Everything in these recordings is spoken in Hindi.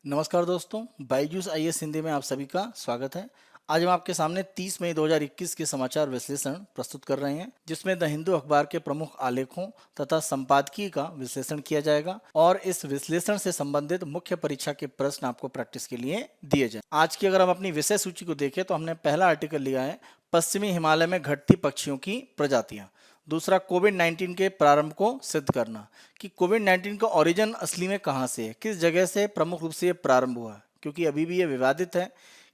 नमस्कार दोस्तों, बायजूस आईएएस हिंदी में आप सभी का स्वागत है। आज हम आपके सामने 30 मई 2021 के समाचार विश्लेषण प्रस्तुत कर रहे हैं, जिसमें द हिंदू अखबार के प्रमुख आलेखों तथा संपादकीय का विश्लेषण किया जाएगा और इस विश्लेषण से संबंधित मुख्य परीक्षा के प्रश्न आपको प्रैक्टिस के लिए दिए जाए। आज की अगर हम अपनी विषय सूची को देखें तो हमने पहला आर्टिकल लिया है पश्चिमी हिमालय में घटती पक्षियों की प्रजातियां। दूसरा, कोविड-19 के प्रारंभ को सिद्ध करना कि कोविड-19 का ओरिजिन असली में कहाँ से है, किस जगह से प्रमुख रूप से ये प्रारंभ हुआ, क्योंकि अभी भी ये विवादित है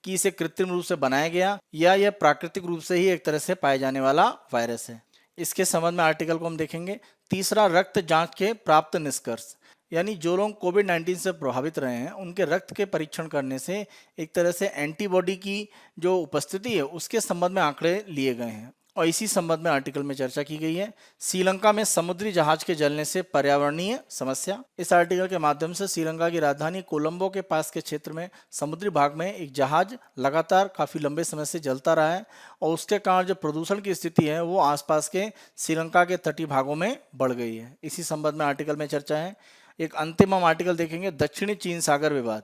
कि इसे कृत्रिम रूप से बनाया गया या यह प्राकृतिक रूप से ही एक तरह से पाए जाने वाला वायरस है। इसके संबंध में आर्टिकल को हम देखेंगे। तीसरा, रक्त जांच के प्राप्त निष्कर्ष, यानी जो लोग कोविड-19 से प्रभावित रहे हैं उनके रक्त के परीक्षण करने से एक तरह से एंटीबॉडी की जो उपस्थिति है उसके संबंध में आंकड़े लिए गए हैं और इसी संबंध में आर्टिकल में चर्चा की गई है। श्रीलंका में समुद्री जहाज के जलने से पर्यावरणीय समस्या, इस आर्टिकल के माध्यम से श्रीलंका की राजधानी कोलंबो के पास के क्षेत्र में समुद्री भाग में एक जहाज लगातार काफ़ी लंबे समय से जलता रहा है और उसके कारण जो प्रदूषण की स्थिति है वो आसपास के श्रीलंका के तटीय भागों में बढ़ गई है। इसी संबंध में आर्टिकल में चर्चा है। एक अंतिम हम आर्टिकल देखेंगे, दक्षिणी चीन सागर विवाद,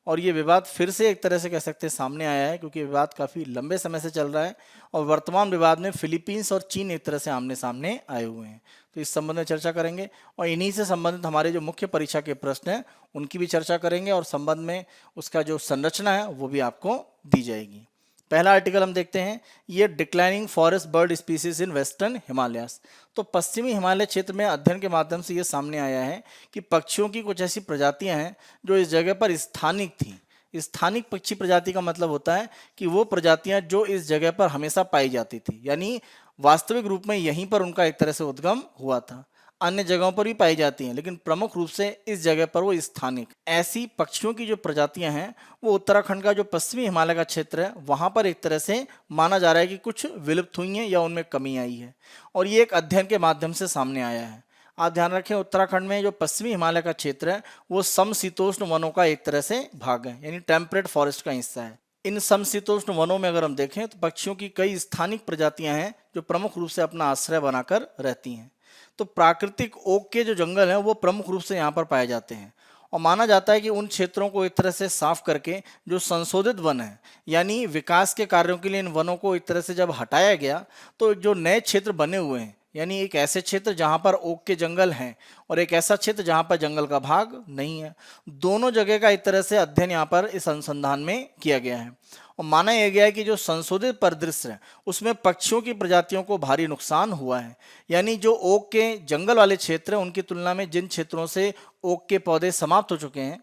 और ये विवाद फिर से एक तरह से कह सकते हैं सामने आया है, क्योंकि विवाद काफ़ी लंबे समय से चल रहा है और वर्तमान विवाद में फिलीपींस और चीन एक तरह से आमने सामने आए हुए हैं। तो इस संबंध में चर्चा करेंगे और इन्हीं से संबंधित हमारे जो मुख्य परीक्षा के प्रश्न हैं उनकी भी चर्चा करेंगे और संबंध में उसका जो संरचना है वो भी आपको दी जाएगी। पहला आर्टिकल हम देखते हैं, ये declining forest bird species in western Himalayas. तो पश्चिमी हिमालय क्षेत्र में अध्ययन के माध्यम से ये सामने आया है कि पक्षियों की कुछ ऐसी प्रजातियां हैं जो इस जगह पर स्थानिक थी। स्थानिक पक्षी प्रजाति का मतलब होता है कि वो प्रजातियां जो इस जगह पर हमेशा पाई जाती थी, यानी वास्तविक रूप में यहीं पर उनका एक तरह से उद्गम हुआ था। अन्य जगहों पर भी पाई जाती हैं लेकिन प्रमुख रूप से इस जगह पर वो स्थानिक ऐसी पक्षियों की जो प्रजातियां हैं वो उत्तराखंड का जो पश्चिमी हिमालय का क्षेत्र है वहां पर एक तरह से माना जा रहा है कि कुछ विलुप्त हुई हैं या उनमें कमी आई है और ये एक अध्ययन के माध्यम से सामने आया है। आप ध्यान रखें, उत्तराखंड में जो पश्चिमी हिमालय का क्षेत्र है वो समशीतोष्ण वनों का एक तरह से भाग है, यानी टेम्परेट फॉरेस्ट का हिस्सा है। इन समशीतोष्ण वनों में अगर हम देखें तो पक्षियों की कई स्थानिक प्रजातियां हैं जो प्रमुख रूप से अपना आश्रय बनाकर रहती हैं। तो प्राकृतिक ओक के जो जंगल हैं वो प्रमुख रूप से यहाँ पर पाए जाते हैं और माना जाता है कि उन क्षेत्रों को एक तरह से साफ करके जो संशोधित वन है, यानी विकास के कार्यों के लिए इन वनों को एक तरह से जब हटाया गया तो जो नए क्षेत्र बने हुए हैं, यानी एक ऐसे क्षेत्र जहाँ पर ओक के जंगल हैं और एक ऐसा क्षेत्र जहाँ पर जंगल का भाग नहीं है, दोनों जगह का एक तरह से अध्ययन यहाँ पर इस अनुसंधान में किया गया है और माना यह गया है कि जो संशोधित परिदृश्य है उसमें पक्षियों की प्रजातियों को भारी नुकसान हुआ है। यानी जो ओक के जंगल वाले क्षेत्र हैं उनकी तुलना में जिन क्षेत्रों से ओक के पौधे समाप्त हो चुके हैं,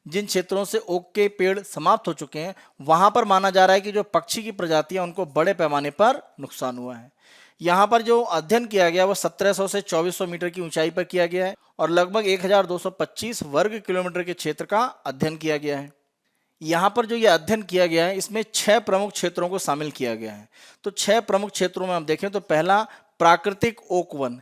जिन क्षेत्रों से ओक के पेड़ समाप्त हो चुके हैं, वहां पर माना जा रहा है कि जो पक्षी की प्रजातियां उनको बड़े पैमाने पर नुकसान हुआ है। यहाँ पर जो अध्ययन किया गया वो 1700 से 2400 मीटर की ऊंचाई पर किया गया है और लगभग 1225 वर्ग किलोमीटर के क्षेत्र का अध्ययन किया गया है। यहाँ पर जो ये अध्ययन किया गया है इसमें 6 प्रमुख क्षेत्रों को शामिल किया गया है। तो 6 प्रमुख क्षेत्रों में हम देखें तो पहला, प्राकृतिक ओक वन,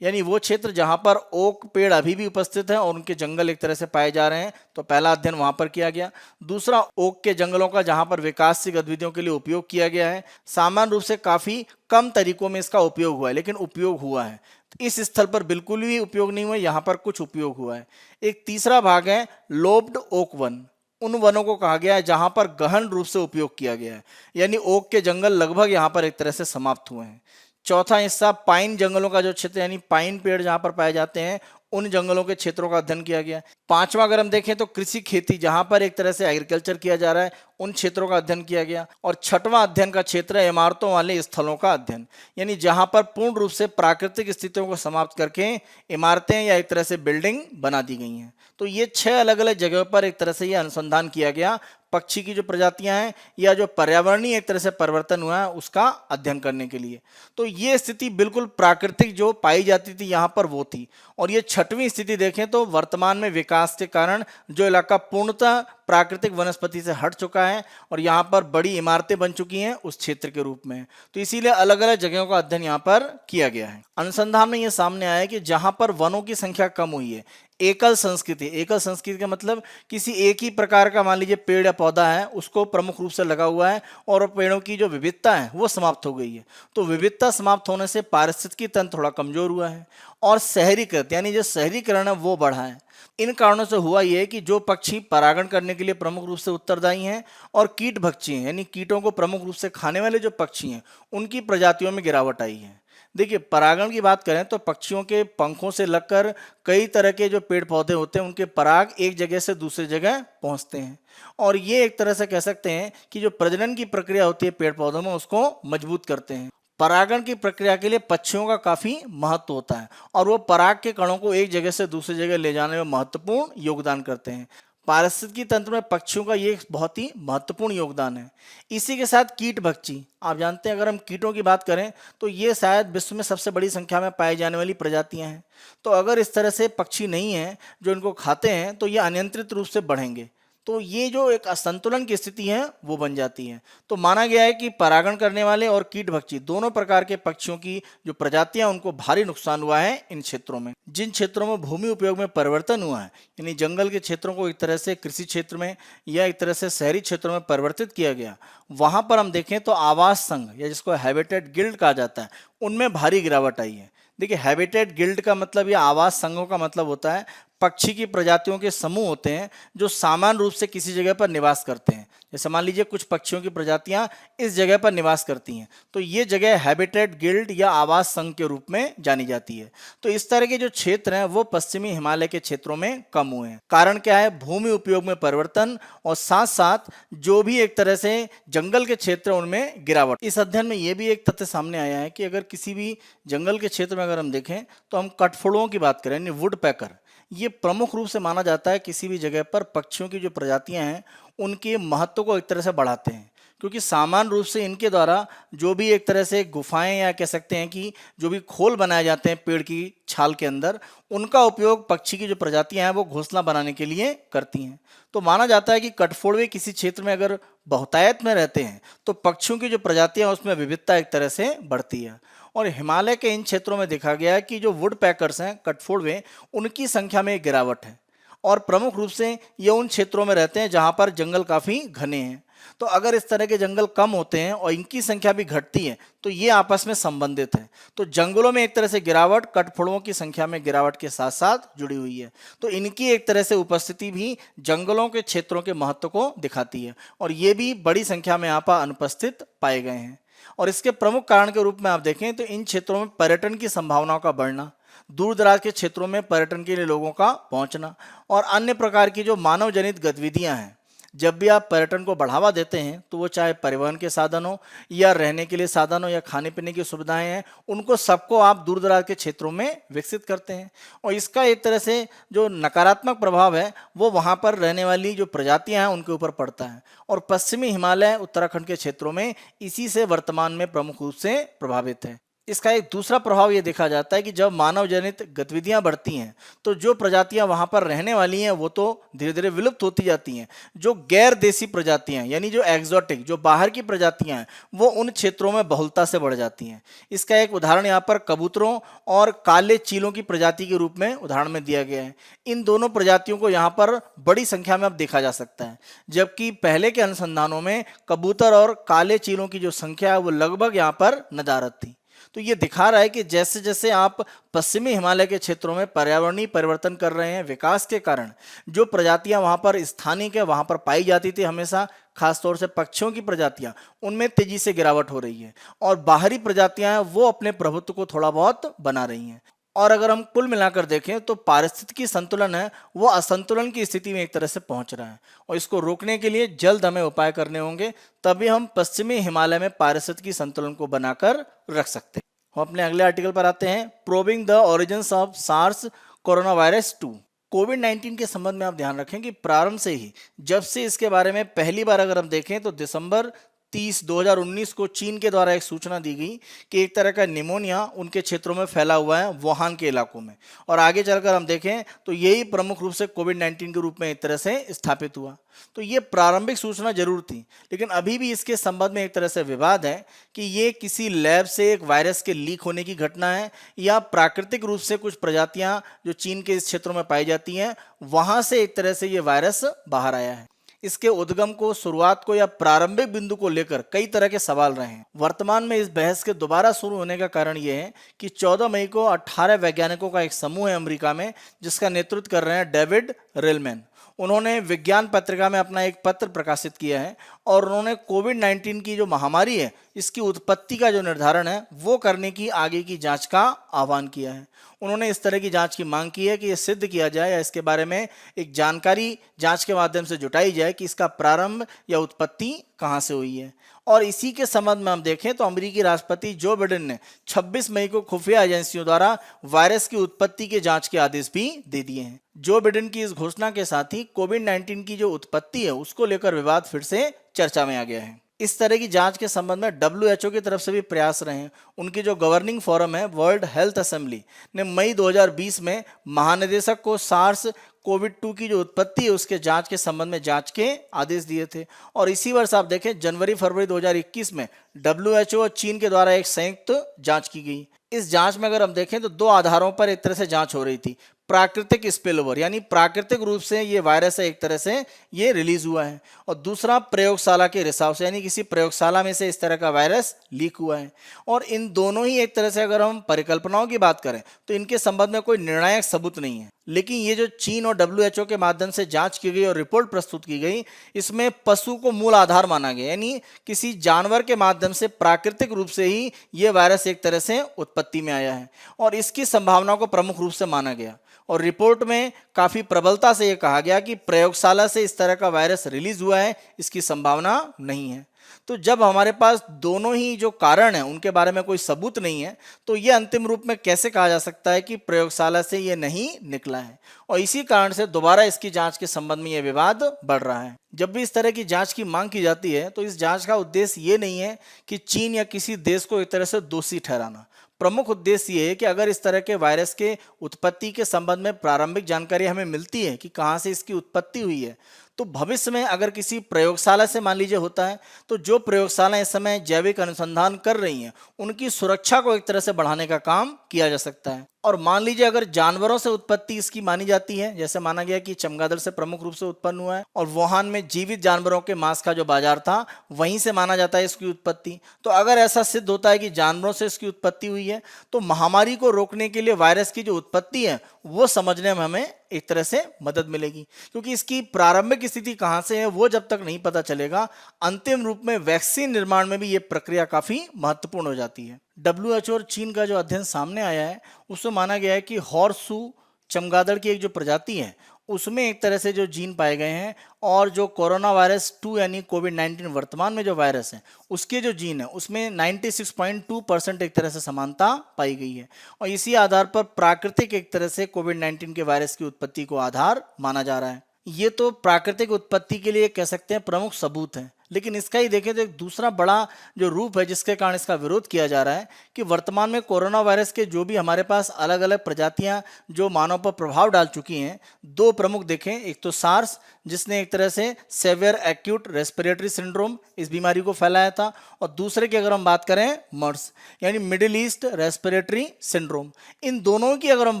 यानी वो क्षेत्र जहाँ पर ओक पेड़ अभी भी उपस्थित है और उनके जंगल एक तरह से पाए जा रहे हैं, तो पहला अध्ययन वहाँ पर किया गया। दूसरा, ओक के जंगलों का जहाँ पर विकासशील गतिविधियों के लिए उपयोग किया गया है, सामान्य रूप से काफ़ी कम तरीकों में इसका उपयोग हुआ है लेकिन उपयोग हुआ है। इस स्थल पर बिल्कुल भी उपयोग नहीं हुआ, यहाँ पर कुछ उपयोग हुआ है। एक तीसरा भाग है लोब्ड ओक वन, उन वनों को कहा गया है जहां पर गहन रूप से उपयोग किया गया है, यानी ओक के जंगल लगभग यहां पर एक तरह से समाप्त हुए हैं। चौथा हिस्सा पाइन जंगलों का जो क्षेत्र, यानी पाइन पेड़ जहां पर पाए जाते हैं उन जंगलों के क्षेत्रों का अध्ययन किया गया। पांचवा अगर हम देखें तो कृषि खेती, जहां पर एक तरह से एग्रीकल्चर किया जा रहा है, उन क्षेत्रों का अध्ययन किया गया। और छठवां अध्ययन का क्षेत्र है इमारतों वाले स्थलों का अध्ययन, यानी जहां पर पूर्ण रूप से प्राकृतिक स्थितियों को समाप्त करके इमारतें या एक तरह से बिल्डिंग बना दी गई हैं। तो ये 6 अलग अलग जगहों पर एक तरह से ये अनुसंधान किया गया पक्षी की जो प्रजातियां हैं या जो पर्यावरणीय एक तरह से परिवर्तन हुआ है उसका अध्ययन करने के लिए। तो ये स्थिति बिल्कुल प्राकृतिक जो पाई जाती थी यहाँ पर वो थी। और ये 6वीं स्थिति देखें तो वर्तमान में विकास के कारण जो इलाका पूर्णतः प्राकृतिक वनस्पति से हट चुका है और यहाँ पर बड़ी इमारतें बन चुकी हैं उस क्षेत्र के रूप में। तो इसीलिए अलग अलग जगहों का अध्ययन यहाँ पर किया गया है। अनुसंधान में ये सामने आया है कि जहाँ पर वनों की संख्या कम हुई है, एकल संस्कृति का मतलब किसी एक ही प्रकार का मान लीजिए पेड़ या पौधा है उसको प्रमुख रूप से लगा हुआ है और पेड़ों की जो विविधता है वो समाप्त हो गई है। तो विविधता समाप्त होने से पारिस्थितिकी तंत्र थोड़ा कमजोर हुआ है और शहरीकृत यानी जो शहरीकरण है वो बढ़ा है। इन कारणों से हुआ यह कि जो पक्षी परागण करने के लिए प्रमुख रूप से उत्तरदायी हैं और कीट भक्षी हैं, यानी कीटों को प्रमुख रूप से खाने वाले जो पक्षी हैं, उनकी प्रजातियों में गिरावट आई है। देखिए, परागण की बात करें तो पक्षियों के पंखों से लगकर कई तरह के जो पेड़ पौधे होते हैं उनके पराग एक जगह से दूसरी जगह पहुंचते हैं, और ये एक तरह से कह सकते हैं कि जो प्रजनन की प्रक्रिया होती है पेड़ पौधों में, उसको मजबूत करते हैं। परागण की प्रक्रिया के लिए पक्षियों का काफी महत्व होता है और वो पराग के कणों को एक जगह से दूसरी जगह ले जाने में महत्वपूर्ण योगदान करते हैं। पारिस्थितिकी तंत्र में पक्षियों का ये बहुत ही महत्वपूर्ण योगदान है। इसी के साथ कीट भक्षी, आप जानते हैं अगर हम कीटों की बात करें तो ये शायद विश्व में सबसे बड़ी संख्या में पाई जाने वाली प्रजातियां हैं। तो अगर इस तरह से पक्षी नहीं हैं जो इनको खाते हैं तो ये अनियंत्रित रूप से बढ़ेंगे, तो ये जो एक असंतुलन की स्थिति है वो बन जाती है। तो माना गया है कि परागण करने वाले और कीट भक्षी दोनों प्रकार के पक्षियों की जो प्रजातियां उनको भारी नुकसान हुआ है इन क्षेत्रों में। जिन क्षेत्रों में भूमि उपयोग में परिवर्तन हुआ है, यानी जंगल के क्षेत्रों को एक तरह से कृषि क्षेत्र में या एक तरह से शहरी क्षेत्रों में परिवर्तित किया गया, वहां पर हम देखें तो आवास संघ या जिसको हैबिटेट गिल्ड कहा जाता है, उनमें भारी गिरावट आई है। देखिए, हैबिटेट गिल्ड का मतलब या आवास संघों का मतलब होता है पक्षी की प्रजातियों के समूह होते हैं जो सामान्य रूप से किसी जगह पर निवास करते हैं। जैसे मान लीजिए कुछ पक्षियों की प्रजातियां इस जगह पर निवास करती हैं, तो ये जगह हैबिटेट गिल्ड या आवास संघ के रूप में जानी जाती है। तो इस तरह के जो क्षेत्र हैं वो पश्चिमी हिमालय के क्षेत्रों में कम हुए हैं। कारण क्या है? भूमि उपयोग में परिवर्तन और साथ साथ जो भी एक तरह से जंगल के क्षेत्र उनमें गिरावट। इस अध्ययन में ये भी एक तथ्य सामने आया है कि अगर किसी भी जंगल के क्षेत्र में अगर हम देखें तो हम कठफोड़ों की बात करें, यानी वुड पैकर, ये प्रमुख रूप से माना जाता है किसी भी जगह पर पक्षियों की जो प्रजातियां हैं उनके महत्व को एक तरह से बढ़ाते हैं, क्योंकि सामान्य रूप से इनके द्वारा जो भी एक तरह से गुफाएं या कह सकते हैं कि जो भी खोल बनाए जाते हैं पेड़ की छाल के अंदर, उनका उपयोग पक्षी की जो प्रजातियां हैं वो घोंसला बनाने के लिए करती हैं। तो माना जाता है कि कठफोड़वे किसी क्षेत्र में अगर बहुतायत में रहते हैं तो पक्षियों की जो प्रजातियां हैं उसमें विविधता एक तरह से बढ़ती है। और हिमालय के इन क्षेत्रों में देखा गया है कि जो वुड पैकर्स हैं, कठफोड़वे, उनकी संख्या में एक गिरावट है और प्रमुख रूप से ये उन क्षेत्रों में रहते हैं जहां पर जंगल काफी घने हैं। तो अगर इस तरह के जंगल कम होते हैं और इनकी संख्या भी घटती है तो ये आपस में संबंधित है। तो जंगलों में एक तरह से गिरावट कठफोड़वों की संख्या में गिरावट के साथ साथ जुड़ी हुई है। तो इनकी एक तरह से उपस्थिति भी जंगलों के क्षेत्रों के महत्व को दिखाती है और ये भी बड़ी संख्या में यहाँ पर अनुपस्थित पाए गए हैं। और इसके प्रमुख कारण के रूप में आप देखें तो इन क्षेत्रों में पर्यटन की संभावनाओं का बढ़ना, दूर दराज के क्षेत्रों में पर्यटन के लिए लोगों का पहुंचना और अन्य प्रकार की जो मानव जनित गतिविधियां हैं, जब भी आप पर्यटन को बढ़ावा देते हैं तो वो चाहे परिवहन के साधन हो या रहने के लिए साधन हो या खाने पीने की सुविधाएं हैं, उनको सबको आप दूर दराज के क्षेत्रों में विकसित करते हैं और इसका एक तरह से जो नकारात्मक प्रभाव है वो वहाँ पर रहने वाली जो प्रजातियां हैं उनके ऊपर पड़ता है। और पश्चिमी हिमालय उत्तराखंड के क्षेत्रों में इसी से वर्तमान में प्रमुख रूप से प्रभावित है। इसका एक दूसरा प्रभाव ये देखा जाता है कि जब मानव जनित गतिविधियां बढ़ती हैं तो जो प्रजातियां वहां पर रहने वाली हैं वो तो धीरे धीरे विलुप्त होती जाती हैं। जो गैर देसी प्रजातियां यानी जो एग्जोटिक, जो बाहर की प्रजातियां हैं, वो उन क्षेत्रों में बहुलता से बढ़ जाती हैं। इसका एक उदाहरण यहाँ पर कबूतरों और काले चीलों की प्रजाति के रूप में उदाहरण में दिया गया है। इन दोनों प्रजातियों को यहाँ पर बड़ी संख्या में अब देखा जा सकता है, जबकि पहले के अनुसंधानों में कबूतर और काले चीलों की जो संख्या है वो लगभग यहाँ पर नदारद थी। तो ये दिखा रहा है कि जैसे जैसे आप पश्चिमी हिमालय के क्षेत्रों में पर्यावरणीय परिवर्तन कर रहे हैं, विकास के कारण जो प्रजातियां वहां पर स्थानिक है वहां पर पाई जाती थी हमेशा, खासतौर से पक्षियों की प्रजातियां, उनमें तेजी से गिरावट हो रही है और बाहरी प्रजातियां वो अपने प्रभुत्व को थोड़ा बहुत बना रही हैं। और अगर हम कुल मिलाकर देखें तो पारिस्थितिकी संतुलन है वो असंतुलन की स्थिति में एक तरह से पहुंच रहा है और इसको रोकने के लिए जल्द हमें उपाय करने होंगे, तभी हम पश्चिमी हिमालय में पारिस्थितिकी संतुलन को बनाकर रख सकते हैं। हम अपने अगले आर्टिकल पर आते हैं, probing the origins of SARS corona virus 2। कोविड-19 के संबंध में आप ध्यान रखें कि प्रारंभ से ही, जब से इसके बारे में पहली बार अगर हम देखें तो दिसंबर 30, 2019 को चीन के द्वारा एक सूचना दी गई कि एक तरह का निमोनिया उनके क्षेत्रों में फैला हुआ है, वुहान के इलाकों में, और आगे चलकर हम देखें तो यही प्रमुख रूप से कोविड-19 के रूप में एक तरह से स्थापित हुआ। तो ये प्रारंभिक सूचना जरूर थी, लेकिन अभी भी इसके संबंध में एक तरह से विवाद है कि ये किसी लैब से एक वायरस के लीक होने की घटना है या प्राकृतिक रूप से कुछ प्रजातियां जो चीन के इस क्षेत्रों में पाई जाती हैं वहां से एक तरह से ये वायरस बाहर आया है। इसके उद्गम को, शुरुआत को या प्रारंभिक बिंदु को लेकर कई तरह के सवाल रहे हैं। वर्तमान में इस बहस के दोबारा शुरू होने का कारण यह है कि 14 मई को 18 वैज्ञानिकों का एक समूह है अमेरिका में, जिसका नेतृत्व कर रहे हैं डेविड रेलमैन। उन्होंने विज्ञान पत्रिका में अपना एक पत्र प्रकाशित किया है और उन्होंने कोविड-19 की जो महामारी है, इसकी उत्पत्ति का जो निर्धारण है वो करने की आगे की जांच का आह्वान किया है। उन्होंने इस तरह की जांच की मांग की है कि यह सिद्ध किया जाए या इसके बारे में एक जानकारी जांच के माध्यम से जुटाई जाए कि इसका प्रारंभ या उत्पत्ति कहां से हुई है। और इसी के संबंध में हम देखें तो अमेरिकी राष्ट्रपति जो बिडेन ने 26 मई को खुफिया एजेंसियों द्वारा वायरस की उत्पत्ति के जांच के आदेश भी दे दिए हैं। जो बिडेन की इस घोषणा के साथ ही कोविड-19 की जो उत्पत्ति है उसको लेकर विवाद फिर से चर्चा में आ गया है। इस तरह की जांच के संबंध में WHO की तरफ से भी प्रयास रहे हैं। उनकी जो गवर्निंग फोरम है वर्ल्ड हेल्थ असेंबली ने मई 2020 में महानिदेशक को सार्स कोविड-2 की जो उत्पत्ति है उसके जांच के संबंध में जांच के आदेश दिए थे। और इसी वर्ष आप देखें जनवरी फरवरी 2021 में WHO और चीन के द्वारा एक संयुक्त जांच की गई। इस जांच में अगर हम देखें तो दो आधारों पर एक तरह से जांच हो रही थी। प्राकृतिक स्पिलओवर यानी प्राकृतिक रूप से ये वायरस है एक तरह से ये रिलीज हुआ है, और दूसरा प्रयोगशाला के रिसाव से यानी किसी प्रयोगशाला में से इस तरह का वायरस लीक हुआ है। और इन दोनों ही एक तरह से अगर हम परिकल्पनाओं की बात करें तो इनके संबंध में कोई निर्णायक सबूत नहीं है। लेकिन ये जो चीन और WHO के माध्यम से जांच की गई और रिपोर्ट प्रस्तुत की गई, इसमें पशु को मूल आधार माना गया, यानी किसी जानवर के माध्यम से प्राकृतिक रूप से ही ये वायरस एक तरह से उत्पत्ति में आया है और इसकी संभावना को प्रमुख रूप से माना गया। और रिपोर्ट में काफी प्रबलता से यह कहा गया कि प्रयोगशाला से इस तरह का वायरस रिलीज हुआ है, इसकी संभावना नहीं है। तो जब हमारे पास दोनों ही जो कारण हैं उनके बारे में कोई सबूत नहीं है, तो यह अंतिम रूप में कैसे कहा जा सकता है कि प्रयोगशाला से यह नहीं निकला है। और इसी कारण से दोबारा इसकी जांच के संबंध में यह विवाद बढ़ रहा है। जब भी इस तरह की जांच की मांग की जाती है तो इस जांच का उद्देश्य ये नहीं है कि चीन या किसी देश को एक तरह से दोषी ठहराना। प्रमुख उद्देश्य ये है कि अगर इस तरह के वायरस के उत्पत्ति के संबंध में प्रारंभिक जानकारी हमें मिलती है कि कहां से इसकी उत्पत्ति हुई है, तो भविष्य में अगर किसी प्रयोगशाला से मान लीजिए होता है, तो जो प्रयोगशाला इस समय जैविक अनुसंधान कर रही हैं उनकी सुरक्षा को एक तरह से बढ़ाने का काम किया जा सकता है। और मान लीजिए अगर जानवरों से उत्पत्ति इसकी मानी जाती है, जैसे माना गया कि चमगादड़ से प्रमुख रूप से उत्पन्न हुआ है और वुहान में जीवित जानवरों के मांस का जो बाजार था वहीं से माना जाता है इसकी उत्पत्ति, तो अगर ऐसा सिद्ध होता है कि जानवरों से इसकी उत्पत्ति हुई है, तो महामारी को रोकने के लिए वायरस की जो उत्पत्ति है वो समझने में हमें एक तरह से मदद मिलेगी। क्योंकि इसकी प्रारंभिक स्थिति कहां से है वो जब तक नहीं पता चलेगा, अंतिम रूप में वैक्सीन निर्माण में भी ये प्रक्रिया काफी महत्वपूर्ण हो जाती है। WHO और चीन का जो अध्ययन सामने आया है उसमें माना गया है कि हॉर्सू चमगादड़ की एक जो प्रजाति है उसमें एक तरह से जो जीन पाए गए हैं और जो कोरोना वायरस 2 यानी कोविड-19 वर्तमान में जो वायरस है उसके जो जीन है उसमें 96.2% एक तरह से समानता पाई गई है। और इसी आधार पर प्राकृतिक एक तरह से कोविड-19 के वायरस की उत्पत्ति को आधार माना जा रहा है। ये तो प्राकृतिक उत्पत्ति के लिए कह सकते हैं प्रमुख सबूत है। लेकिन इसका ही देखें तो एक दूसरा बड़ा जो रूप है जिसके कारण इसका विरोध किया जा रहा है कि वर्तमान में कोरोना वायरस के जो भी हमारे पास अलग अलग प्रजातियां जो मानव पर प्रभाव डाल चुकी हैं, दो प्रमुख देखें, एक तो सार्स जिसने एक तरह से सेवियर एक्यूट रेस्पिरेटरी सिंड्रोम इस बीमारी को फैलाया था, और दूसरे की अगर हम बात करें मर्स यानी मिडिल ईस्ट रेस्पिरेटरी सिंड्रोम, इन दोनों की अगर हम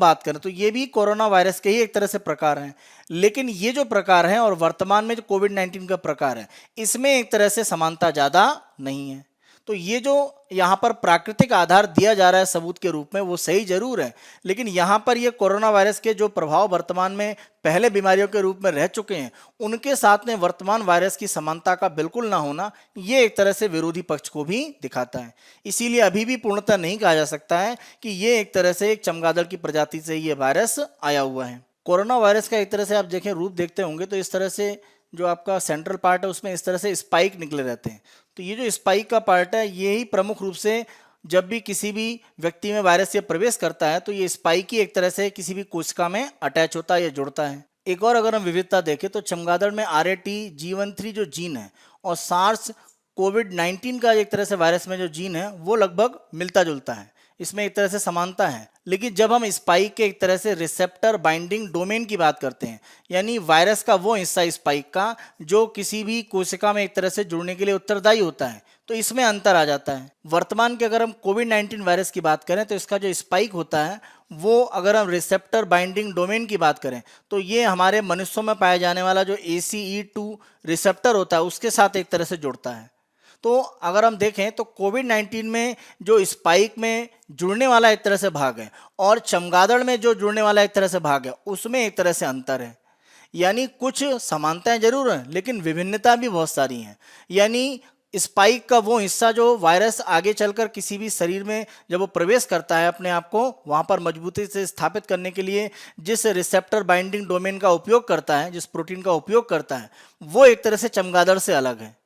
बात करें तो ये भी कोरोना वायरस के ही एक तरह से प्रकार हैं। लेकिन ये जो प्रकार हैं और वर्तमान में जो कोविड-19 का प्रकार है इसमें एक तरह से समानता ज्यादा नहीं है। तो ये जो यहाँ पर प्राकृतिक आधार दिया जा रहा है सबूत के रूप में वो सही जरूर है, लेकिन यहाँ पर ये कोरोना वायरस के जो प्रभाव वर्तमान में पहले बीमारियों के रूप में रह चुके हैं उनके साथ में वर्तमान वायरस की समानता का बिल्कुल ना होना ये एक तरह से विरोधी पक्ष को भी दिखाता है। इसीलिए अभी भी पूर्णतः नहीं कहा जा सकता है कि ये एक तरह से एक चमगादड़ की प्रजाति से ये वायरस आया हुआ है। कोरोना वायरस का एक तरह से आप देखें रूप देखते होंगे तो इस तरह से जो आपका सेंट्रल पार्ट है उसमें इस तरह से स्पाइक निकले रहते हैं। तो ये जो स्पाइक का पार्ट है ये ही प्रमुख रूप से जब भी किसी भी व्यक्ति में वायरस ये प्रवेश करता है तो ये स्पाइक ही एक तरह से किसी भी कोशिका में अटैच होता है या जुड़ता है। एक और अगर हम विविधता देखें तो चमगादड़ में RAT G13 जो जीन है और सार्स कोविड-19 का एक तरह से वायरस में जो जीन है वो लगभग मिलता जुलता है। इसमें एक तरह से समानता है। लेकिन जब हम स्पाइक के एक तरह से रिसेप्टर बाइंडिंग डोमेन की बात करते हैं, यानी वायरस का वो हिस्सा स्पाइक का जो किसी भी कोशिका में एक तरह से जुड़ने के लिए उत्तरदायी होता है, तो इसमें अंतर आ जाता है। वर्तमान के अगर हम कोविड-19 वायरस की बात करें तो इसका जो स्पाइक होता है वो, अगर हम रिसेप्टर बाइंडिंग डोमेन की बात करें तो ये हमारे मनुष्यों में पाया जाने वाला जो ACE2 रिसेप्टर होता है उसके साथ एक तरह से जुड़ता है। तो अगर हम देखें तो कोविड-19 में जो स्पाइक में जुड़ने वाला एक तरह से भाग है और चमगादड़ में जो जुड़ने वाला एक तरह से भाग है उसमें एक तरह से अंतर है। यानी कुछ समानताएं जरूर हैं लेकिन विभिन्नता भी बहुत सारी हैं। यानी स्पाइक का वो हिस्सा जो वायरस आगे चलकर किसी भी शरीर में जब वो प्रवेश करता है अपने आप को वहाँ पर मजबूती से स्थापित करने के लिए जिस रिसेप्टर बाइंडिंग डोमेन का उपयोग करता है, जिस प्रोटीन का उपयोग करता है, वो एक तरह से चमगादड़ से अलग है।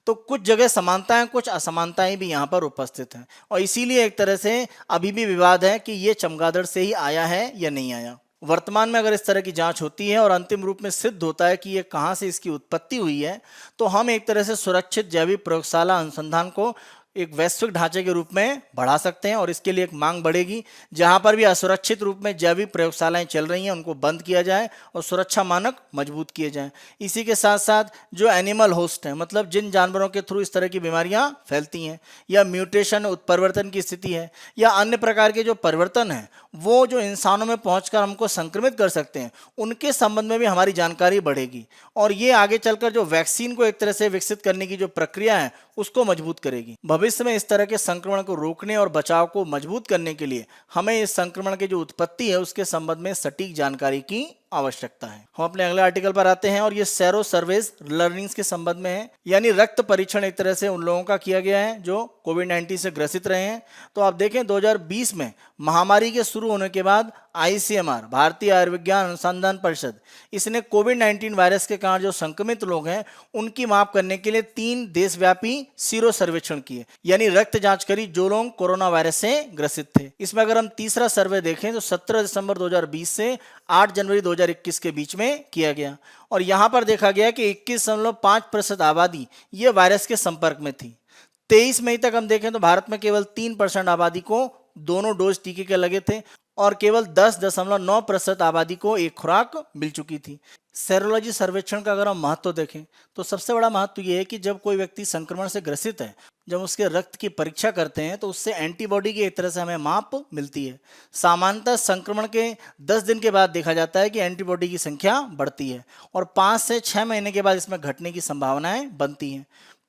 तो कुछ जगह समानताएं कुछ असमानताएं भी यहाँ पर उपस्थित हैं और इसीलिए एक तरह से अभी भी विवाद है कि ये चमगादड़ से ही आया है या नहीं आया। वर्तमान में अगर इस तरह की जांच होती है और अंतिम रूप में सिद्ध होता है कि ये कहाँ से इसकी उत्पत्ति हुई है, तो हम एक तरह से सुरक्षित जैविक प्रयोगशाला अनुसंधान को एक वैश्विक ढांचे के रूप में बढ़ा सकते हैं और इसके लिए एक मांग बढ़ेगी। जहां पर भी असुरक्षित रूप में जैविक प्रयोगशालाएं चल रही हैं उनको बंद किया जाए और सुरक्षा मानक मजबूत किए जाएं। इसी के साथ साथ जो एनिमल होस्ट हैं, मतलब जिन जानवरों के थ्रू इस तरह की बीमारियां फैलती हैं या म्यूटेशन उत्परिवर्तन की स्थिति है या अन्य प्रकार के जो परिवर्तन हैं वो जो इंसानों में पहुंचकर हमको संक्रमित कर सकते हैं, उनके संबंध में भी हमारी जानकारी बढ़ेगी और ये आगे चलकर जो वैक्सीन को एक तरह से विकसित करने की जो प्रक्रिया है उसको मजबूत करेगी। भविष्य में इस तरह के संक्रमण को रोकने और बचाव को मजबूत करने के लिए हमें इस संक्रमण की जो उत्पत्ति है उसके संबंध में सटीक जानकारी की आवश्यकता है। हम अपने अगले आर्टिकल पर आते हैं और ये सेरो सर्वेज लर्निंग्स के संबंध में है, यानी रक्त परीक्षण एक तरह से उन लोगों का किया गया है जो कोविड-19 से ग्रसित रहे हैं। तो आप देखें 2020 में महामारी के शुरू होने के बाद ICMR, भारतीय आयुर्विज्ञान अनुसंधान परिषद, इसने कोविड-19 वायरस के कारण जो संक्रमित लोग हैं उनकी माप करने के लिए 3 देशव्यापी सीरो सर्वेक्षण किए, यानी रक्त जांच करी जो लोग कोरोना वायरस से ग्रसित थे। इसमें अगर हम तीसरा सर्वे देखें तो 17 दिसंबर 2020 से 8 जनवरी 2021 के बीच में किया गया और यहां पर देखा गया कि 21.5% आबादी ये वायरस के संपर्क में थी। 23 मई तक हम देखें तो भारत में केवल 3% आबादी को दोनों डोज टीके के लगे थे और केवल 10.9% आबादी को एक खुराक मिल चुकी थी। सेरोलॉजी सर्वेक्षण का अगर हम महत्व देखें तो सबसे बड़ा महत्व यह है कि जब कोई व्यक्ति संक्रमण से ग्रसित है, जब उसके रक्त की परीक्षा करते हैं तो उससे एंटीबॉडी की एक तरह से हमें माप मिलती है। सामान्यतः संक्रमण के 10 दिन के बाद देखा जाता है कि एंटीबॉडी की संख्या बढ़ती है और 5 से 6 महीने के बाद इसमें घटने की संभावनाएं बनती हैं।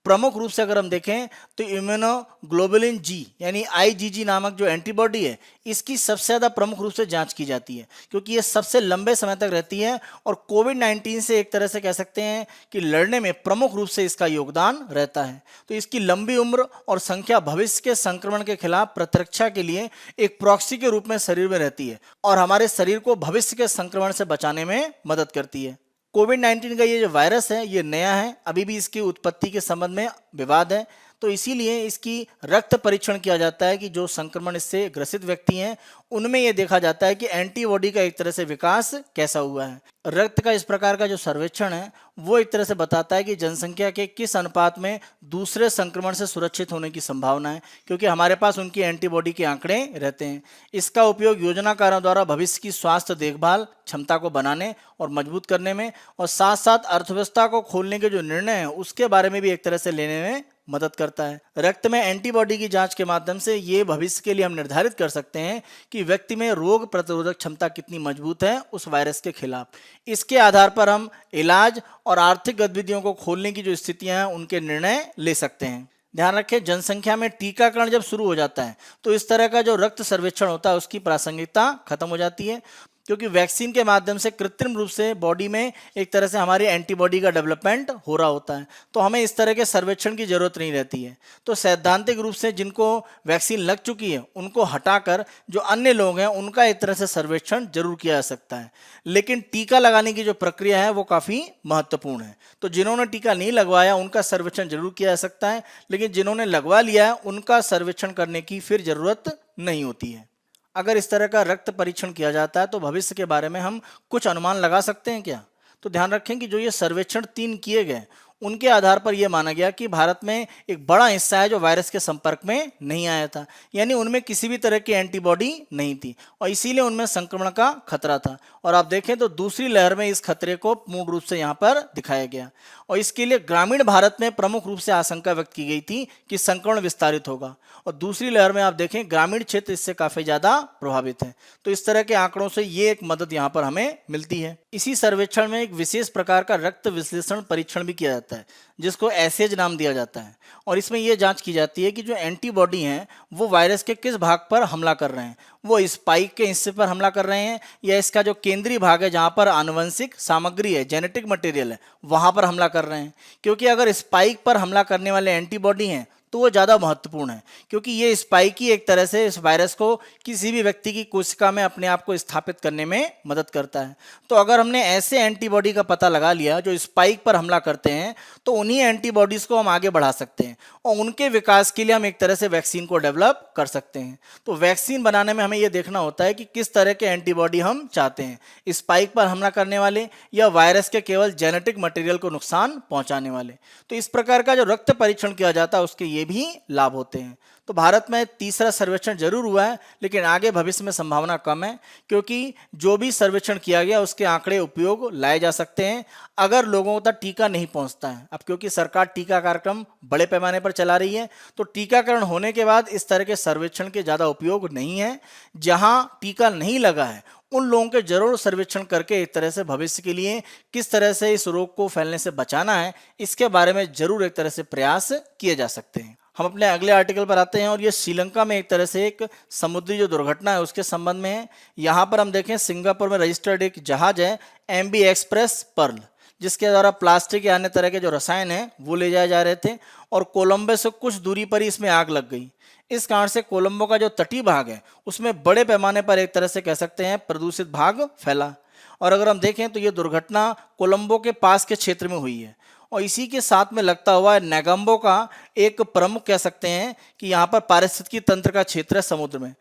प्रमुख रूप से अगर हम देखें तो इम्यूनोग्लोबुलिन जी यानी IgG नामक जो एंटीबॉडी है इसकी सबसे ज़्यादा प्रमुख रूप से जांच की जाती है क्योंकि ये सबसे लंबे समय तक रहती है और कोविड-19 से एक तरह से कह सकते हैं कि लड़ने में प्रमुख रूप से इसका योगदान रहता है। तो इसकी लंबी उम्र और संख्या भविष्य के संक्रमण के खिलाफ प्रतिरक्षा के लिए एक प्रॉक्सी के रूप में शरीर में रहती है और हमारे शरीर को भविष्य के संक्रमण से बचाने में मदद करती है। कोविड-19 का ये जो वायरस है ये नया है, अभी भी इसकी उत्पत्ति के संबंध में विवाद है, तो इसीलिए इसकी रक्त परीक्षण किया जाता है कि जो संक्रमण इससे ग्रसित व्यक्ति हैं उनमें ये देखा जाता है कि एंटीबॉडी का एक तरह से विकास कैसा हुआ है। रक्त का इस प्रकार का जो सर्वेक्षण है वो एक तरह से बताता है कि जनसंख्या के किस अनुपात में दूसरे संक्रमण से सुरक्षित होने की संभावना है, क्योंकि हमारे पास उनकी एंटीबॉडी के आंकड़े रहते हैं। इसका उपयोग योजनाकारों द्वारा भविष्य की स्वास्थ्य देखभाल क्षमता को बनाने और मजबूत करने में और साथ साथ अर्थव्यवस्था को खोलने के जो निर्णय हैं उसके बारे में भी एक तरह से लेने में मदद करता है। रक्त में एंटीबॉडी की जांच के माध्यम से ये भविष्य के लिए हम निर्धारित कर सकते हैं कि व्यक्ति में रोग प्रतिरोधक क्षमता कितनी मजबूत है उस वायरस के खिलाफ। इसके आधार पर हम इलाज और आर्थिक गतिविधियों को खोलने की जो स्थितियां हैं उनके निर्णय ले सकते हैं। ध्यान रखें, जनसंख्या में टीकाकरण जब शुरू हो जाता है तो इस तरह का जो रक्त सर्वेक्षण होता है उसकी प्रासंगिकता खत्म हो जाती है, क्योंकि वैक्सीन के माध्यम से कृत्रिम रूप से बॉडी में एक तरह से हमारी एंटीबॉडी का डेवलपमेंट हो रहा होता है, तो हमें इस तरह के सर्वेक्षण की जरूरत नहीं रहती है। तो सैद्धांतिक रूप से जिनको वैक्सीन लग चुकी है उनको हटाकर जो अन्य लोग हैं उनका एक तरह से सर्वेक्षण जरूर किया जा सकता है, लेकिन टीका लगाने की जो प्रक्रिया है वो काफ़ी महत्वपूर्ण है। तो जिन्होंने टीका नहीं लगवाया उनका सर्वेक्षण जरूर किया जा सकता है, लेकिन जिन्होंने लगवा लिया है उनका सर्वेक्षण करने की फिर जरूरत नहीं होती है। अगर इस तरह का रक्त परीक्षण किया जाता है तो भविष्य के बारे में हम कुछ अनुमान लगा सकते हैं क्या? तो ध्यान रखें कि जो ये सर्वेक्षण 3 किए गए उनके आधार पर यह माना गया कि भारत में एक बड़ा हिस्सा है जो वायरस के संपर्क में नहीं आया था, यानी उनमें किसी भी तरह की एंटीबॉडी नहीं थी और इसीलिए उनमें संक्रमण का खतरा था। और आप देखें तो दूसरी लहर में इस खतरे को पूर्ण रूप से यहाँ पर दिखाया गया और इसके लिए ग्रामीण भारत में प्रमुख रूप से आशंका व्यक्त की गई थी कि संक्रमण विस्तारित होगा और दूसरी लहर में आप देखें ग्रामीण क्षेत्र इससे काफी ज्यादा प्रभावित है। तो इस तरह के आंकड़ों से ये एक मदद यहाँ पर हमें मिलती है। इसी सर्वेक्षण में एक विशेष प्रकार का रक्त विश्लेषण परीक्षण भी किया जाता है जिसको एसेज नाम दिया जाता है और इसमें यह जांच की जाती है कि जो एंटीबॉडी हैं वो वायरस के किस भाग पर हमला कर रहे हैं, वो स्पाइक के हिस्से पर हमला कर रहे हैं या इसका जो केंद्रीय भाग है जहां पर आनुवंशिक सामग्री है, जेनेटिक मटेरियल है, वहां पर हमला कर रहे हैं। क्योंकि अगर स्पाइक पर हमला करने वाले एंटीबॉडी हैं तो वो ज़्यादा महत्वपूर्ण है क्योंकि ये स्पाइक ही एक तरह से इस वायरस को किसी भी व्यक्ति की कोशिका में अपने आप को स्थापित करने में मदद करता है। तो अगर हमने ऐसे एंटीबॉडी का पता लगा लिया जो स्पाइक पर हमला करते हैं तो उन्हीं एंटीबॉडीज़ को हम आगे बढ़ा सकते हैं और उनके विकास के लिए हम एक तरह से वैक्सीन को डेवलप कर सकते हैं। तो वैक्सीन बनाने में हमें ये देखना होता है कि किस तरह के एंटीबॉडी हम चाहते हैं, स्पाइक पर हमला करने वाले या वायरस के केवल जेनेटिक मटेरियल को नुकसान पहुंचाने वाले। तो इस प्रकार का जो रक्त परीक्षण किया जाता है उसके ये भी लाभ होते हैं। तो भारत में तीसरा सर्वेक्षण जरूर हुआ है लेकिन आगे भविष्य में संभावना कम है क्योंकि जो भी सर्वेक्षण किया गया उसके आंकड़े उपयोग लाए जा सकते हैं अगर लोगों तक टीका नहीं पहुंचता है। अब क्योंकि सरकार टीका कार्यक्रम बड़े पैमाने पर चला रही है तो टीकाकरण होने के बाद इस तरह के सर्वेक्षण के ज़्यादा उपयोग नहीं है। जहां टीका नहीं लगा है उन लोगों के जरूर सर्वेक्षण करके एक तरह से भविष्य के लिए किस तरह से इस रोग को फैलने से बचाना है इसके बारे में जरूर एक तरह से प्रयास किए जा सकते हैं। हम अपने अगले आर्टिकल पर आते हैं और ये श्रीलंका में एक तरह से एक समुद्री जो दुर्घटना है उसके संबंध में है। यहाँ पर हम देखें सिंगापुर में रजिस्टर्ड एक जहाज है MV एक्सप्रेस पर्ल जिसके द्वारा प्लास्टिक या अन्य तरह के जो रसायन हैं वो ले जाए जा रहे थे और कोलंबो से कुछ दूरी पर ही इसमें आग लग गई। इस कारण से कोलंबो का जो तटीय भाग है उसमें बड़े पैमाने पर एक तरह से कह सकते हैं प्रदूषित भाग फैला। और अगर हम देखें तो ये दुर्घटना कोलंबो के पास के क्षेत्र में हुई है और इसी के साथ में लगता हुआ नेगम्बो का एक प्रमुख कह सकते हैं कि यहाँ पर पारिस्थितिकी तंत्र का क्षेत्र है समुद्र में।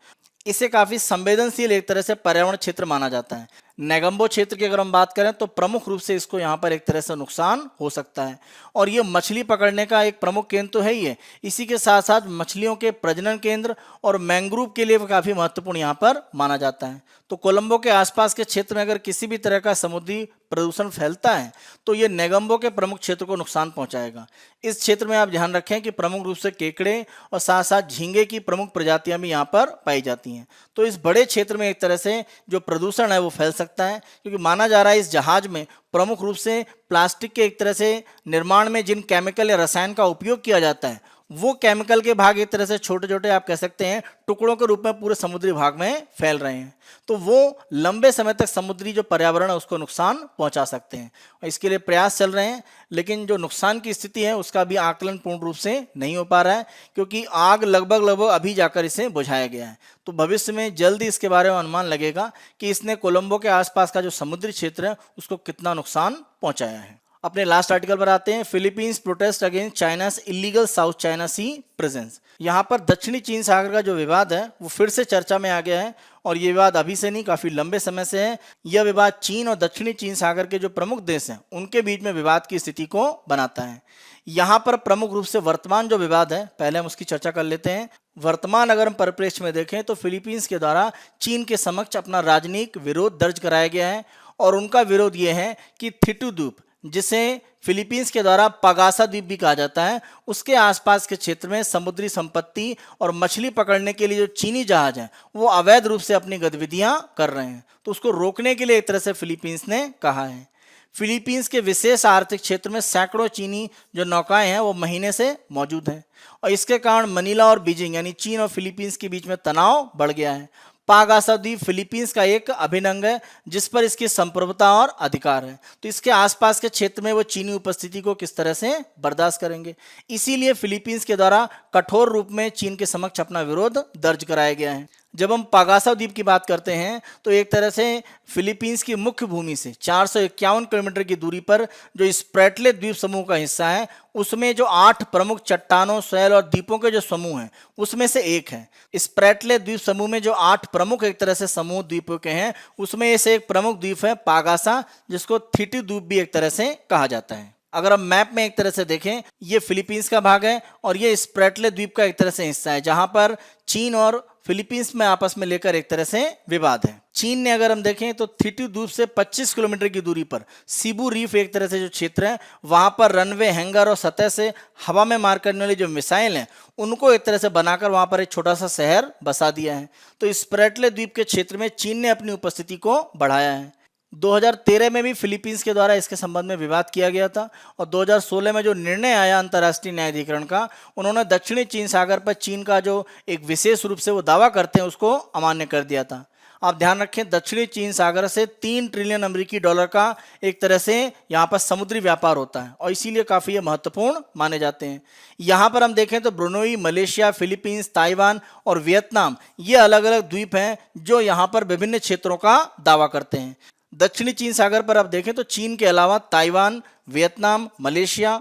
इसे काफी संवेदनशील एक तरह से पर्यावरण क्षेत्र माना जाता है। नेगम्बो क्षेत्र की अगर हम बात करें तो प्रमुख रूप से इसको यहाँ पर एक तरह से नुकसान हो सकता है और ये मछली पकड़ने का एक प्रमुख केंद्र तो है ही है, इसी के साथ साथ मछलियों के प्रजनन केंद्र और मैंग्रोव के लिए काफी महत्वपूर्ण यहाँ पर माना जाता है। तो कोलंबो के आसपास के क्षेत्र में अगर किसी भी तरह का समुद्री प्रदूषण फैलता है तो ये नेगम्बो के प्रमुख क्षेत्र को नुकसान पहुंचाएगा। इस क्षेत्र में आप ध्यान रखें कि प्रमुख रूप से केकड़े और साथ साथ झींगे की प्रमुख प्रजातियां भी यहाँ पर पाई जाती हैं। तो इस बड़े क्षेत्र में एक तरह से जो प्रदूषण है वो फैल सकता है क्योंकि माना जा रहा है इस जहाज में प्रमुख रूप से प्लास्टिक के एक तरह से निर्माण में जिन केमिकल या रसायन का उपयोग किया जाता है वो केमिकल के भाग एक तरह से छोटे छोटे आप कह सकते हैं टुकड़ों के रूप में पूरे समुद्री भाग में फैल रहे हैं। तो वो लंबे समय तक समुद्री जो पर्यावरण है उसको नुकसान पहुंचा सकते हैं और इसके लिए प्रयास चल रहे हैं लेकिन जो नुकसान की स्थिति है उसका भी आकलन पूर्ण रूप से नहीं हो पा रहा है क्योंकि आग लगभग अभी जाकर इसे बुझाया गया है। तो भविष्य में जल्दी इसके बारे में अनुमान लगेगा कि इसने कोलंबो के आसपास का जो समुद्री क्षेत्र है उसको कितना नुकसान पहुंचाया है। अपने लास्ट आर्टिकल पर आते हैं। Philippines protest against China's illegal South China Sea presence. यहाँ पर दक्षिणी चीन सागर का जो विवाद है वो फिर से चर्चा में आ गया है और ये विवाद अभी से नहीं काफी लंबे समय से है। यह विवाद चीन और दक्षिणी चीन सागर के जो प्रमुख देश हैं उनके बीच में विवाद की स्थिति को बनाता है। यहाँ पर प्रमुख रूप से वर्तमान जो विवाद है पहले हम उसकी चर्चा कर लेते हैं। वर्तमान अगर हम परिप्रेक्ष्य में देखें तो फिलीपींस के द्वारा चीन के समक्ष अपना राजनीतिक विरोध दर्ज कराया गया है और उनका विरोध ये है कि थिटू द्वीप जिसे फिलीपींस के द्वारा पगासा द्वीप भी कहा जाता है उसके आसपास के क्षेत्र में समुद्री संपत्ति और मछली पकड़ने के लिए जो चीनी जहाज हैं वो अवैध रूप से अपनी गतिविधियां कर रहे हैं। तो उसको रोकने के लिए एक तरह से फिलीपींस ने कहा है। फिलीपींस के विशेष आर्थिक क्षेत्र में सैकड़ों चीनी जो नौकाएं हैं वो महीने से मौजूद हैं और इसके कारण मनीला और बीजिंग यानी चीन और फिलीपींस के बीच में तनाव बढ़ गया है। पागासा द्वीप फिलीपींस का एक अभिन्न अंग है जिस पर इसकी संप्रभुता और अधिकार है। तो इसके आसपास के क्षेत्र में वो चीनी उपस्थिति को किस तरह से बर्दाश्त करेंगे, इसीलिए फिलीपींस के द्वारा कठोर रूप में चीन के समक्ष अपना विरोध दर्ज कराया गया है। जब हम पागासा द्वीप की बात करते हैं तो एक तरह से फिलीपींस की मुख्य भूमि से 451 किलोमीटर की दूरी पर जो स्प्रेटले द्वीप समूह का हिस्सा है उसमें जो 8 प्रमुख चट्टानों, शैल और द्वीपों के जो समूह हैं उसमें से एक है। स्प्रेटले द्वीप समूह में जो 8 प्रमुख एक तरह से समूह द्वीपों के हैं उसमें से एक प्रमुख द्वीप है पागासा जिसको थिटी द्वीप भी एक तरह से कहा जाता है। अगर हम मैप में एक तरह से देखें, ये फिलीपींस का भाग है और ये स्प्रेटले द्वीप का एक तरह से हिस्सा है, जहां पर चीन और फिलीपींस में आपस में लेकर एक तरह से विवाद है। चीन ने अगर हम देखें तो थिटी द्वीप से 25 किलोमीटर की दूरी पर सीबू रीफ एक तरह से जो क्षेत्र है, वहां पर रनवे, हैंगर और सतह से हवा में मार करने वाली जो मिसाइल हैं, उनको एक तरह से बनाकर वहां पर एक छोटा सा शहर बसा दिया है। तो स्प्रेटले द्वीप के क्षेत्र में चीन ने अपनी उपस्थिति को बढ़ाया है। 2013 में भी फिलीपींस के द्वारा इसके संबंध में विवाद किया गया था और 2016 में जो निर्णय आया अंतर्राष्ट्रीय न्यायाधिकरण का, उन्होंने दक्षिणी चीन सागर पर चीन का जो एक विशेष रूप से वो दावा करते हैं उसको अमान्य कर दिया था। आप ध्यान रखें, दक्षिणी चीन सागर से 3 ट्रिलियन अमेरिकी डॉलर का एक तरह से यहाँ पर समुद्री व्यापार होता है और इसीलिए काफ़ी ये महत्वपूर्ण माने जाते हैं। यहाँ पर हम देखें तो ब्रुनोई, मलेशिया, फिलीपींस, ताइवान और वियतनाम, ये अलग अलग द्वीप हैं जो यहाँ पर विभिन्न क्षेत्रों का दावा करते हैं। दक्षिणी चीन सागर पर आप देखें तो चीन के अलावा Taiwan, Vietnam, Malaysia,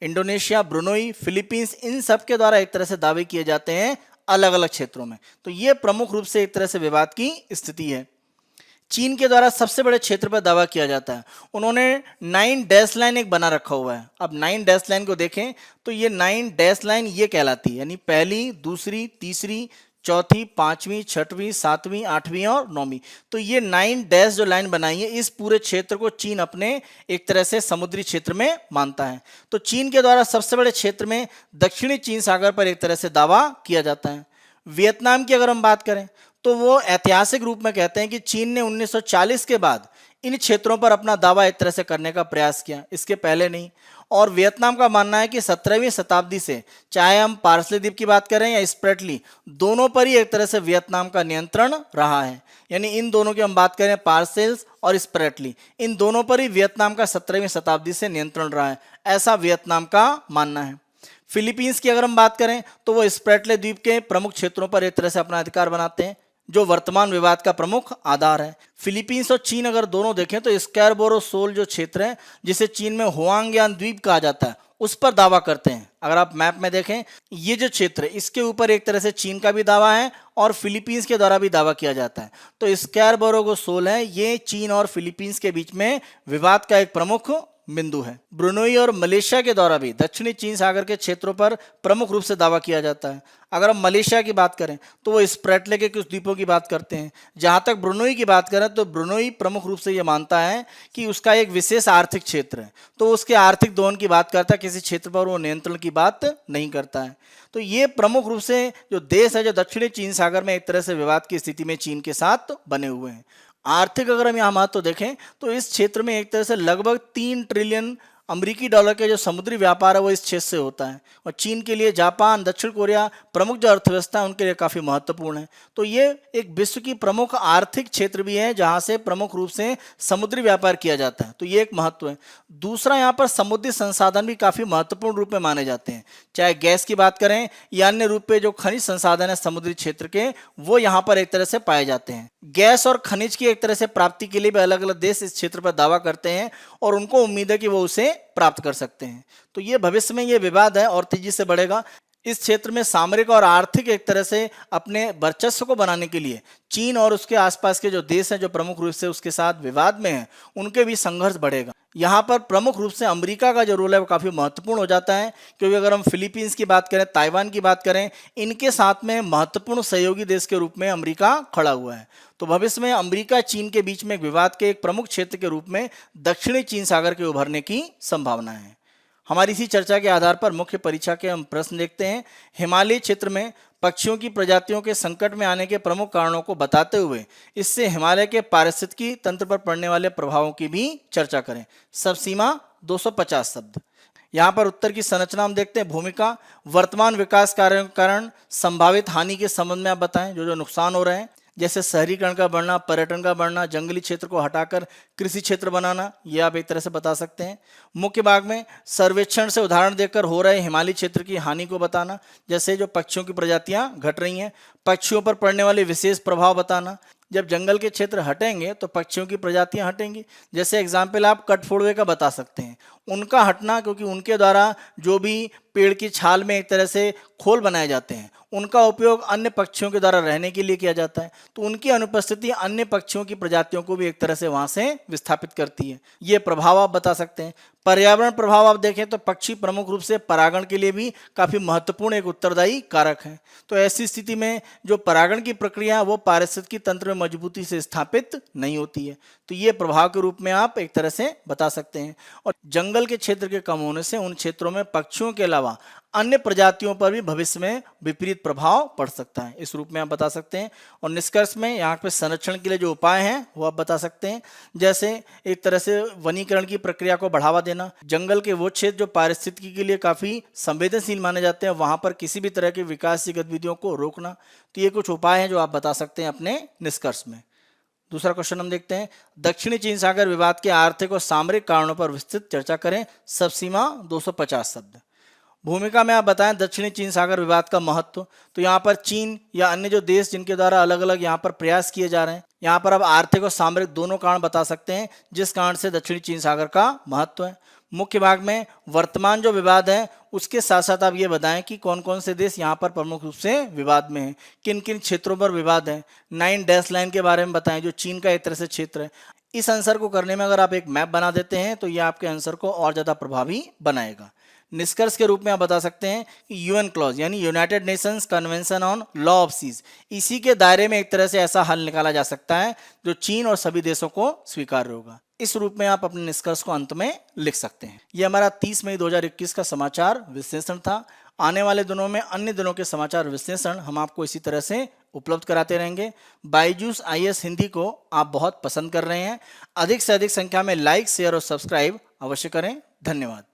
Indonesia, Brunei, Philippines, इन सब के द्वारा एक तरह से दावे किए जाते हैं अलग अलग क्षेत्रों में। तो ये प्रमुख रूप से एक तरह से विवाद की स्थिति है। चीन के द्वारा सबसे बड़े क्षेत्र पर दावा किया जाता है। उन्होंने 9 डैश लाइन एक बना रखा हुआ है। अब 9 डैश लाइन को देखें तो ये 9 डैश लाइन ये कहलाती है, यानी पहली, दूसरी, तीसरी, चौथी, पांचवी, छठवीं, सातवीं, आठवीं और नौवीं। तो ये 9 डैश जो लाइन बनाई है, इस पूरे क्षेत्र को चीन अपने एक तरह से समुद्री क्षेत्र में मानता है। तो चीन के द्वारा सबसे बड़े क्षेत्र में दक्षिणी चीन सागर पर एक तरह से दावा किया जाता है। वियतनाम की अगर हम बात करें तो वो ऐतिहासिक रूप में कहते हैं कि चीन ने 1940 के बाद इन क्षेत्रों पर अपना दावा एक तरह से करने का प्रयास किया, इसके पहले नहीं। और वियतनाम का मानना है कि 17वीं शताब्दी से, चाहे हम पार्सले द्वीप की बात करें या स्प्रेटली, दोनों पर ही एक तरह से वियतनाम का नियंत्रण रहा है। यानी इन दोनों की हम बात करें, पार्सेल्स और स्प्रेटली, इन दोनों पर ही वियतनाम का 17वीं शताब्दी से नियंत्रण रहा है, ऐसा वियतनाम का मानना है। फिलीपींस की अगर हम बात करें तो वो स्प्रेटले द्वीप के प्रमुख क्षेत्रों पर एक तरह से अपना अधिकार बनाते हैं, जो वर्तमान विवाद का प्रमुख आधार है। फिलीपींस और चीन अगर दोनों देखें तो स्कैरबोरो शोल जो क्षेत्र है, जिसे चीन में हुआंगयान द्वीप कहा जाता है, उस पर दावा करते हैं। अगर आप मैप में देखें, ये जो क्षेत्र है, इसके ऊपर एक तरह से चीन का भी दावा है और फिलीपींस के द्वारा भी दावा किया जाता है। तो स्कैरबोरो शोल है, ये चीन और फिलीपींस के बीच में विवाद का एक प्रमुख बिंदु है। ब्रुनोई और मलेशिया के द्वारा भी दक्षिणी चीन सागर के क्षेत्रों पर प्रमुख रूप से दावा किया जाता है। अगर हम मलेशिया की बात करें तो वो स्प्रेटले के कुछ द्वीपों की बात करते हैं। जहां तक ब्रुनोई की बात करें तो ब्रुनोई प्रमुख रूप से ये मानता है कि उसका एक विशेष आर्थिक क्षेत्र है, तो उसके आर्थिक दोहन की बात करता है, किसी क्षेत्र पर वो नियंत्रण की बात नहीं करता है। तो ये प्रमुख रूप से जो देश है जो दक्षिणी चीन सागर में एक तरह से विवाद की स्थिति में चीन के साथ बने हुए हैं। आर्थिक अगर हम यहाँ महत्व देखें तो इस क्षेत्र में एक तरह से लगभग 3 ट्रिलियन अमेरिकी डॉलर के जो समुद्री व्यापार है वो इस क्षेत्र से होता है और चीन के लिए जापान, दक्षिण कोरिया प्रमुख जो अर्थव्यवस्था है उनके लिए काफ़ी महत्वपूर्ण है। तो ये एक विश्व की प्रमुख आर्थिक क्षेत्र भी है जहाँ से प्रमुख रूप से समुद्री व्यापार किया जाता है, तो ये एक महत्व है। दूसरा, यहाँ पर समुद्री संसाधन भी काफ़ी महत्वपूर्ण रूप में माने जाते हैं, चाहे गैस की बात करें या अन्य रूप में जो खनिज संसाधन है समुद्री क्षेत्र के, वो यहाँ पर एक तरह से पाए जाते हैं। गैस और खनिज की एक तरह से प्राप्ति के लिए भी अलग अलग देश इस क्षेत्र पर दावा करते हैं और उनको उम्मीद है कि वो उसे प्राप्त कर सकते हैं। तो ये भविष्य में ये विवाद है और तेजी से बढ़ेगा। इस क्षेत्र में सामरिक और आर्थिक एक तरह से अपने वर्चस्व को बनाने के लिए चीन और उसके आसपास के जो देश हैं जो प्रमुख रूप से उसके साथ विवाद में हैं, उनके भी संघर्ष बढ़ेगा। यहाँ पर प्रमुख रूप से अमेरिका का जो रोल है वो काफ़ी महत्वपूर्ण हो जाता है, क्योंकि अगर हम फिलीपींस की बात करें, ताइवान की बात करें, इनके साथ में महत्वपूर्ण सहयोगी देश के रूप में अमेरिका खड़ा हुआ है। तो भविष्य में अमेरिका चीन के बीच में विवाद के एक प्रमुख क्षेत्र के रूप में दक्षिणी चीन सागर के उभरने की संभावना है। हमारी इसी चर्चा के आधार पर मुख्य परीक्षा के हम प्रश्न देखते हैं। हिमालय क्षेत्र में पक्षियों की प्रजातियों के संकट में आने के प्रमुख कारणों को बताते हुए इससे हिमालय के पारिस्थितिकी तंत्र पर पड़ने वाले प्रभावों की भी चर्चा करें। सब सीमा 250 शब्द। यहाँ पर उत्तर की संरचना हम देखते हैं। भूमिका, वर्तमान विकास कार्यों के कारण संभावित हानि के संबंध में आप बताएं, जो नुकसान हो रहे हैं, जैसे शहरीकरण का बढ़ना, पर्यटन का बढ़ना, जंगली क्षेत्र को हटाकर कृषि क्षेत्र बनाना, ये आप एक तरह से बता सकते हैं। मुख्य भाग में सर्वेक्षण से उदाहरण देकर हो रहे हिमालय क्षेत्र की हानि को बताना, जैसे जो पक्षियों की प्रजातियां घट रही हैं, पक्षियों पर पड़ने वाले विशेष प्रभाव बताना। जब जंगल के क्षेत्र हटेंगे तो पक्षियों की प्रजातियां हटेंगी। जैसे एग्जाम्पल आप कठफोड़वे का बता सकते हैं, उनका हटना, क्योंकि उनके द्वारा जो भी पेड़ की छाल में एक तरह से खोल बनाए जाते हैं, उनका उपयोग अन्य पक्षियों के द्वारा रहने के लिए किया जाता है, तो उनकी अनुपस्थिति अन्य पक्षियों की प्रजातियों को भी एक तरह से वहां से विस्थापित करती है। ये प्रभाव आप बता सकते हैं। पर्यावरण प्रभाव आप देखें तो पक्षी प्रमुख रूप से परागण के लिए भी काफी महत्वपूर्ण एक उत्तरदायी कारक है। तो ऐसी स्थिति में जो परागण की प्रक्रिया वो पारिस्थितिकी तंत्र में मजबूती से स्थापित नहीं होती है, तो ये प्रभाव के रूप में आप एक तरह से बता सकते हैं। और जंगल के क्षेत्र के कम होने से उन क्षेत्रों में पक्षियों के अलावा अन्य प्रजातियों पर भी भविष्य में विपरीत प्रभाव पड़ सकता है, इस रूप में आप बता सकते हैं। और निष्कर्ष में यहाँ पे संरक्षण के लिए जो उपाय हैं वो आप बता सकते हैं, जैसे एक तरह से वनीकरण की प्रक्रिया को बढ़ावा देना, जंगल के वो क्षेत्र जो पारिस्थितिकी के लिए काफी संवेदनशील माने जाते हैं वहां पर किसी भी तरह की विकासशील गतिविधियों को रोकना। तो ये कुछ उपाय हैं जो आप बता सकते हैं अपने निष्कर्ष में। दूसरा क्वेश्चन हम देखते हैं, दक्षिणी चीन सागर विवाद के आर्थिक और सामरिक कारणों पर विस्तृत चर्चा करें। सबसीमा 250 शब्द। भूमिका में आप बताएं दक्षिणी चीन सागर विवाद का महत्व। तो यहाँ पर चीन या अन्य जो देश जिनके द्वारा अलग अलग यहाँ पर प्रयास किए जा रहे हैं, यहाँ पर आप आर्थिक और सामरिक दोनों कारण बता सकते हैं जिस कारण से दक्षिणी चीन सागर का महत्व है। मुख्य भाग में वर्तमान जो विवाद है उसके साथ साथ आप ये बताएं कि कौन कौन से देश यहाँ पर प्रमुख रूप से विवाद में हैं, किन किन क्षेत्रों पर विवाद है। 9 डैश लाइन के बारे में बताएं जो चीन का एक तरह से क्षेत्र है। इस आंसर को करने में अगर आप एक मैप बना देते हैं तो ये आपके आंसर को और ज़्यादा प्रभावी बनाएगा। निष्कर्ष के रूप में आप बता सकते हैं कि यूएन क्लॉज यानी United Nations convention on law of seas, इसी के दायरे में एक तरह से ऐसा हल निकाला जा सकता है जो चीन और सभी देशों को स्वीकार्य होगा। इस रूप में आप अपने निष्कर्ष को अंत में लिख सकते हैं। यह हमारा 30 मई 2021 का समाचार विश्लेषण था। आने वाले दिनों में अन्य दिनों के समाचार विश्लेषण हम आपको इसी तरह से उपलब्ध कराते रहेंगे। बायजूस आईएएस हिंदी को आप बहुत पसंद कर रहे हैं, अधिक से अधिक संख्या में लाइक, शेयर और सब्सक्राइब अवश्य करें। धन्यवाद।